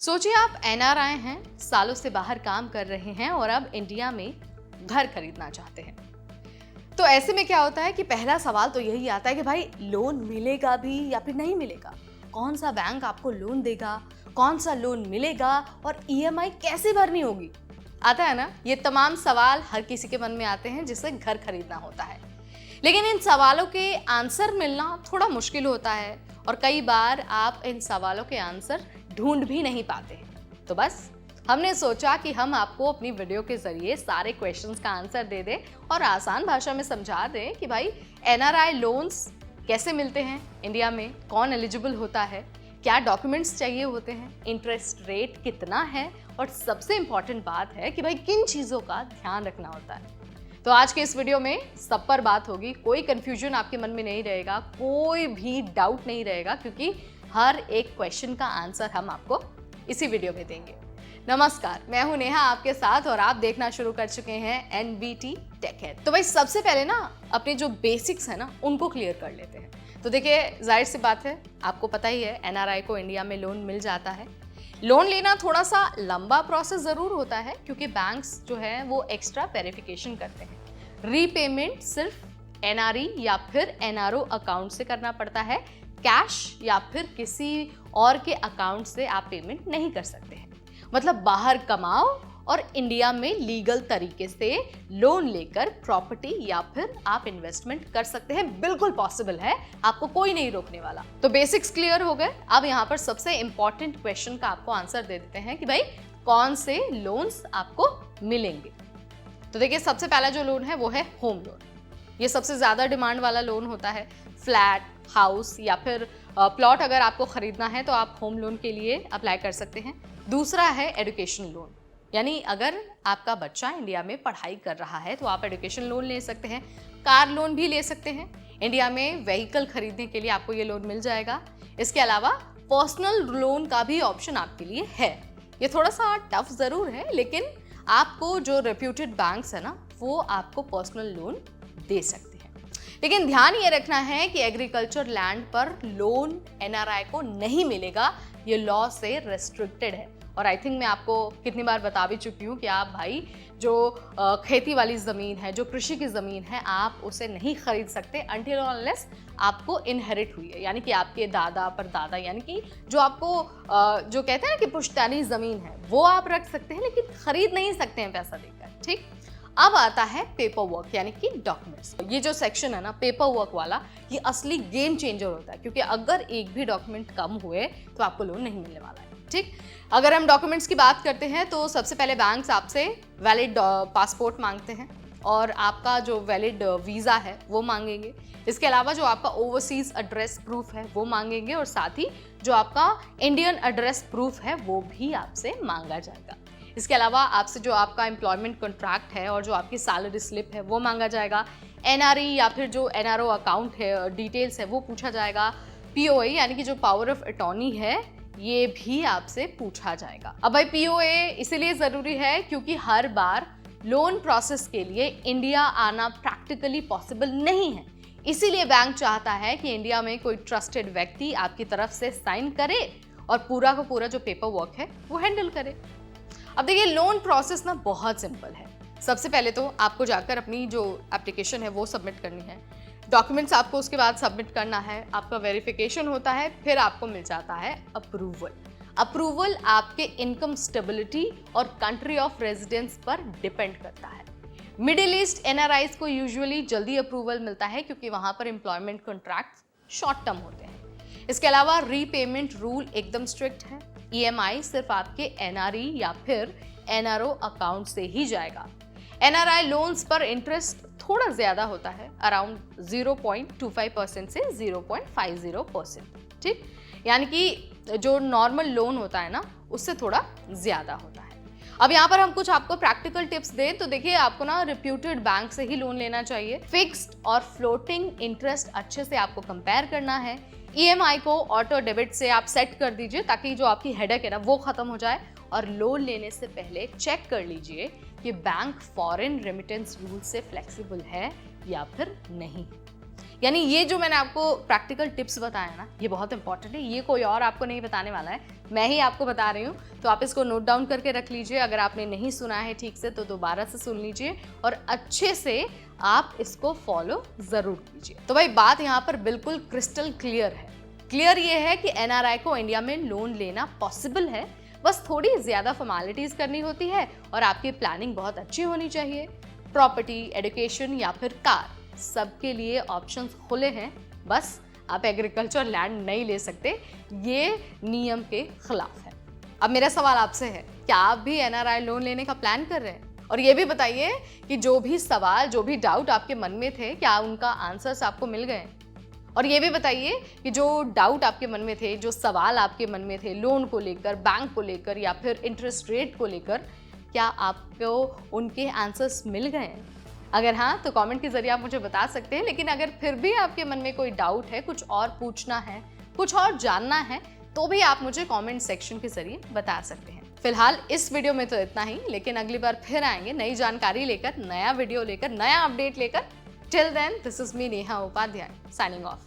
सोचिए आप एनआरआई हैं, सालों से बाहर काम कर रहे हैं और अब इंडिया में घर खरीदना चाहते हैं। तो ऐसे में क्या होता है कि पहला सवाल तो यही आता है कि भाई लोन मिलेगा भी या फिर नहीं मिलेगा, कौन सा बैंक आपको लोन देगा, कौन सा लोन मिलेगा और ईएमआई कैसे भरनी होगी। आता है ना, ये तमाम सवाल हर किसी के मन में आते हैं जिसे घर खरीदना होता है। लेकिन इन सवालों के आंसर मिलना थोड़ा मुश्किल होता है और कई बार आप इन सवालों के आंसर ढूंढ भी नहीं पाते हैं। तो बस हमने सोचा कि हम आपको अपनी वीडियो के जरिए सारे क्वेश्चंस का आंसर दे दें और आसान भाषा में समझा दें कि भाई एनआरआई लोन्स कैसे मिलते हैं इंडिया में, कौन एलिजिबल होता है, क्या डॉक्यूमेंट्स चाहिए होते हैं, इंटरेस्ट रेट कितना है और सबसे इंपॉर्टेंट बात है कि भाई किन चीज़ों का ध्यान रखना होता है। तो आज के इस वीडियो में सब पर बात होगी, कोई कंफ्यूजन आपके मन में नहीं रहेगा, कोई भी डाउट नहीं रहेगा, क्योंकि हर एक क्वेश्चन का आंसर हम आपको इसी वीडियो में देंगे। नमस्कार, मैं हूं नेहा आपके साथ और आप देखना शुरू कर चुके हैं एनबीटी टेक हेड। तो भाई सबसे पहले ना अपने जो बेसिक्स है ना उनको क्लियर कर लेते हैं। तो देखिए, जाहिर सी बात है, आपको पता ही है एनआरआई को इंडिया में लोन मिल जाता है। लोन लेना थोड़ा सा लंबा प्रोसेस ज़रूर होता है क्योंकि बैंक्स जो है वो एक्स्ट्रा वेरिफिकेशन करते हैं। रीपेमेंट सिर्फ एनआरई या फिर एनआरओ अकाउंट से करना पड़ता है, कैश या फिर किसी और के अकाउंट से आप पेमेंट नहीं कर सकते हैं। मतलब बाहर कमाओ और इंडिया में लीगल तरीके से लोन लेकर प्रॉपर्टी या फिर आप इन्वेस्टमेंट कर सकते हैं, बिल्कुल पॉसिबल है, आपको कोई नहीं रोकने वाला। तो बेसिक्स क्लियर हो गए। अब यहाँ पर सबसे इंपॉर्टेंट क्वेश्चन का आपको आंसर दे देते हैं कि भाई कौन से लोन्स आपको मिलेंगे। तो देखिए, सबसे पहला जो लोन है वो है होम लोन। ये सबसे ज्यादा डिमांड वाला लोन होता है। फ्लैट, हाउस या फिर प्लॉट अगर आपको खरीदना है तो आप होम लोन के लिए अप्लाई कर सकते हैं। दूसरा है एजुकेशन लोन, यानी अगर आपका बच्चा इंडिया में पढ़ाई कर रहा है तो आप एजुकेशन लोन ले सकते हैं। कार लोन भी ले सकते हैं। इंडिया में व्हीकल खरीदने के लिए आपको ये लोन मिल जाएगा। इसके अलावा पर्सनल लोन का भी ऑप्शन आपके लिए है। ये थोड़ा सा टफ ज़रूर है, लेकिन आपको जो रेप्यूटेड बैंक्स है ना वो आपको पर्सनल लोन दे सकते हैं। लेकिन ध्यान ये रखना है कि एग्रीकल्चर लैंड पर लोन एनआरआई को नहीं मिलेगा, ये लॉ से रेस्ट्रिक्टेड है। और आई थिंक मैं आपको कितनी बार बता भी चुकी हूँ कि आप भाई जो खेती वाली ज़मीन है, जो कृषि की ज़मीन है, आप उसे नहीं खरीद सकते अनटिल अनलेस आपको इनहेरिट हुई है, यानी कि आपके दादा परदादा, यानी कि जो आपको जो कहते हैं ना कि पुश्तैनी ज़मीन है वो आप रख सकते हैं, लेकिन खरीद नहीं सकते हैं पैसा देकर। ठीक, अब आता है पेपर वर्क यानी कि डॉक्यूमेंट्स। ये जो सेक्शन है ना पेपर वर्क वाला, ये असली गेम चेंजर होता है, क्योंकि अगर एक भी डॉक्यूमेंट कम हुए तो आपको लोन नहीं मिलने वाला है। ठीक, अगर हम डॉक्यूमेंट्स की बात करते हैं तो सबसे पहले बैंक्स आपसे वैलिड पासपोर्ट मांगते हैं और आपका जो वैलिड वीज़ा है वो मांगेंगे। इसके अलावा जो आपका ओवरसीज एड्रेस प्रूफ है वो मांगेंगे और साथ ही जो आपका इंडियन एड्रेस प्रूफ है वो भी आपसे मांगा जाएगा। इसके अलावा आपसे जो आपका एम्प्लॉयमेंट कॉन्ट्रैक्ट है और जो आपकी सैलरी स्लिप है वो मांगा जाएगा। एनआरई या फिर जो एनआरओ अकाउंट है डिटेल्स है वो पूछा जाएगा। पीओए यानी कि जो पावर ऑफ अटॉर्नी है ये भी आपसे पूछा जाएगा। अब भाई पीओए इसीलिए ज़रूरी है क्योंकि हर बार लोन प्रोसेस के लिए इंडिया आना प्रैक्टिकली पॉसिबल नहीं है, इसीलिए बैंक चाहता है कि इंडिया में कोई ट्रस्टेड व्यक्ति आपकी तरफ से साइन करे और पूरा का पूरा जो पेपर वर्क है वो हैंडल करे। अब देखिए, लोन प्रोसेस ना बहुत सिंपल है। सबसे पहले तो आपको जाकर अपनी जो एप्लीकेशन है वो सबमिट करनी है, डॉक्यूमेंट्स आपको उसके बाद सबमिट करना है, आपका वेरिफिकेशन होता है, फिर आपको मिल जाता है अप्रूवल। अप्रूवल आपके इनकम स्टेबिलिटी और कंट्री ऑफ रेजिडेंस पर डिपेंड करता है। मिडिल ईस्ट एनआरआईज को यूजुअली जल्दी अप्रूवल मिलता है क्योंकि वहाँ पर एम्प्लॉयमेंट कॉन्ट्रैक्ट शॉर्ट टर्म होते हैं। इसके अलावा रीपेमेंट रूल एकदम स्ट्रिक्ट है। ईएमआई सिर्फ आपके एनआरई या फिर एनआरओ अकाउंट से ही जाएगा। एनआरआई लोन्स पर इंटरेस्ट थोड़ा ज्यादा होता है, अराउंड 0.25% से 0.50%। ठीक, यानी कि जो नॉर्मल लोन होता है ना उससे थोड़ा ज्यादा होता है। अब यहाँ पर हम कुछ आपको प्रैक्टिकल टिप्स दें तो देखिए, आपको ना रिप्यूटेड बैंक से ही लोन लेना चाहिए। फिक्स्ड और फ्लोटिंग इंटरेस्ट अच्छे से आपको कंपेयर करना है। ईएमआई को ऑटो डेबिट से आप सेट कर दीजिए ताकि जो आपकी हेडेक है ना वो खत्म हो जाए। और लोन लेने से पहले चेक कर लीजिए कि बैंक फॉरेन रेमिटेंस रूल से फ्लेक्सिबल है या फिर नहीं। यानी ये जो मैंने आपको प्रैक्टिकल टिप्स बताया ना, ये बहुत इंपॉर्टेंट है, ये कोई और आपको नहीं बताने वाला है, मैं ही आपको बता रही हूँ। तो आप इसको नोट डाउन करके रख लीजिए, अगर आपने नहीं सुना है ठीक से तो दोबारा से सुन लीजिए और अच्छे से आप इसको फॉलो ज़रूर कीजिए। तो भाई बात यहाँ पर बिल्कुल क्रिस्टल क्लियर है। क्लियर ये है कि एनआरआई को इंडिया में लोन लेना पॉसिबल है, बस थोड़ी ज़्यादा फॉर्मेलिटीज़ करनी होती है और आपकी प्लानिंग बहुत अच्छी होनी चाहिए। प्रॉपर्टी, एजुकेशन या फिर कार, सबके लिए ऑप्शंस खुले हैं, बस आप एग्रीकल्चर लैंड नहीं ले सकते, ये नियम के खिलाफ है। अब मेरा सवाल आपसे है, क्या आप भी एनआरआई लोन लेने का प्लान कर रहे हैं? और ये भी बताइए कि जो भी सवाल, जो भी डाउट आपके मन में थे, क्या उनका आंसर्स आपको मिल गए? और ये भी बताइए कि जो डाउट आपके मन में थे, जो सवाल आपके मन में थे लोन को लेकर, बैंक को लेकर या फिर इंटरेस्ट रेट को लेकर, क्या आपको उनके आंसर्स मिल गए? अगर हाँ तो कमेंट के जरिए आप मुझे बता सकते हैं। लेकिन अगर फिर भी आपके मन में कोई डाउट है, कुछ और पूछना है, कुछ और जानना है, तो भी आप मुझे कमेंट सेक्शन के जरिए बता सकते हैं। फिलहाल इस वीडियो में तो इतना ही, लेकिन अगली बार फिर आएंगे नई जानकारी लेकर, नया वीडियो लेकर, नया अपडेट लेकर। Till then, this is me Neha Upadhyay, signing of.